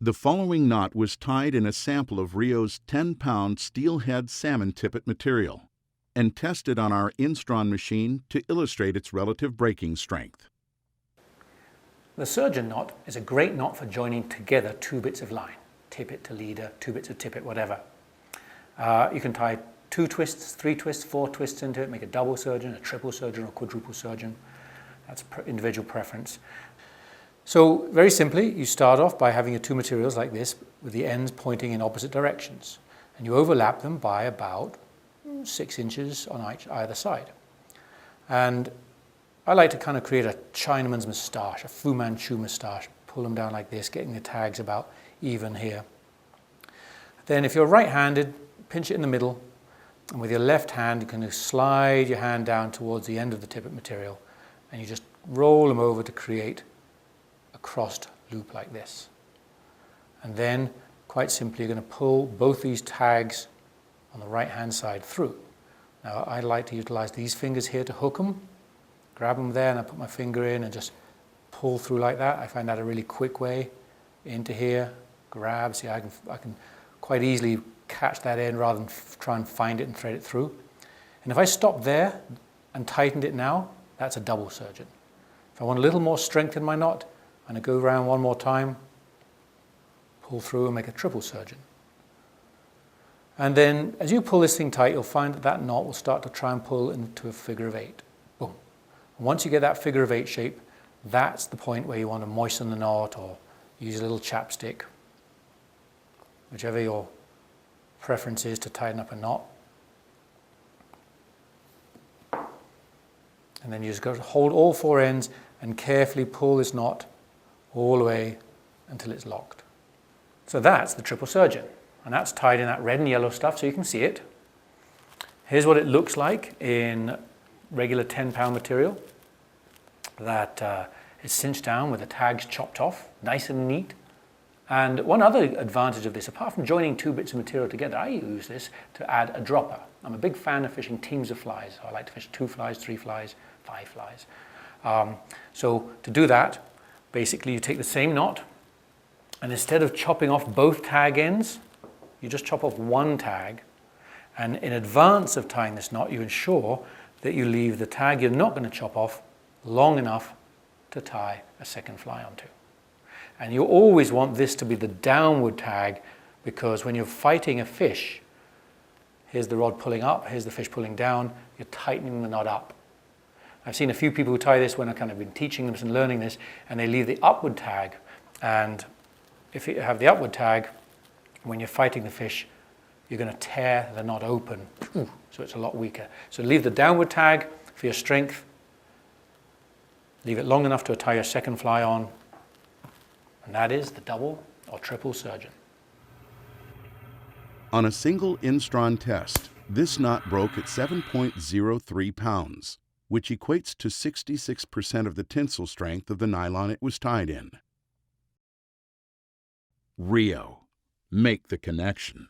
The following knot was tied in a sample of Rio's 10-pound steelhead salmon tippet material and tested on our Instron machine to illustrate its relative breaking strength. The surgeon knot is a great knot for joining together two bits of line, tippet to leader, two bits of tippet, whatever. You can tie 2 twists, 3 twists, 4 twists into it, make a double surgeon, a triple surgeon, or quadruple surgeon. That's individual preference. So very simply, you start off by having your two materials like this with the ends pointing in opposite directions. And you overlap them by about 6 inches on either side. And I like to kind of create a Chinaman's moustache, a Fu Manchu moustache. Pull them down like this, getting the tags about even here. Then if you're right-handed, pinch it in the middle. And with your left hand, you can slide your hand down towards the end of the tippet material. And you just roll them over to create a crossed loop like this. And then, quite simply, you're going to pull both these tags on the right-hand side through. Now, I like to utilize these fingers here to hook them. Grab them there, and I put my finger in and just pull through like that. I find that a really quick way into here. Grab. See, I can quite easily catch that end rather than try and find it and thread it through. And if I stop there and tightened it now, that's a double surgeon. If I want a little more strength in my knot, I'm going to go around one more time, pull through and make a triple surgeon. And then as you pull this thing tight, you'll find that that knot will start to try and pull into a figure of 8. Boom. And once you get that figure of 8 shape, that's the point where you want to moisten the knot or use a little chapstick, whichever your preference is to tighten up a knot. And then you just got to hold all 4 ends and carefully pull this knot all the way until it's locked. So that's the triple surgeon. And that's tied in that red and yellow stuff so you can see it. Here's what it looks like in regular 10-pound material that is cinched down with the tags chopped off, nice and neat. And one other advantage of this, apart from joining 2 bits of material together, I use this to add a dropper. I'm a big fan of fishing teams of flies. So I like to fish 2 flies, 3 flies, 5 flies. So to do that, basically you take the same knot, and instead of chopping off both tag ends, you just chop off one tag. And in advance of tying this knot, you ensure that you leave the tag you're not going to chop off long enough to tie a second fly onto. And you always want this to be the downward tag, because when you're fighting a fish, here's the rod pulling up, here's the fish pulling down, you're tightening the knot up. I've seen a few people who tie this when I've kind of been teaching them and learning this, and they leave the upward tag. And if you have the upward tag, when you're fighting the fish, you're going to tear the knot open, so it's a lot weaker. So leave the downward tag for your strength. Leave it long enough to tie your second fly on, and that is the double or triple surgeon. On a single Instron test, this knot broke at 7.03 pounds, which equates to 66% of the tensile strength of the nylon it was tied in. Rio. Make the connection.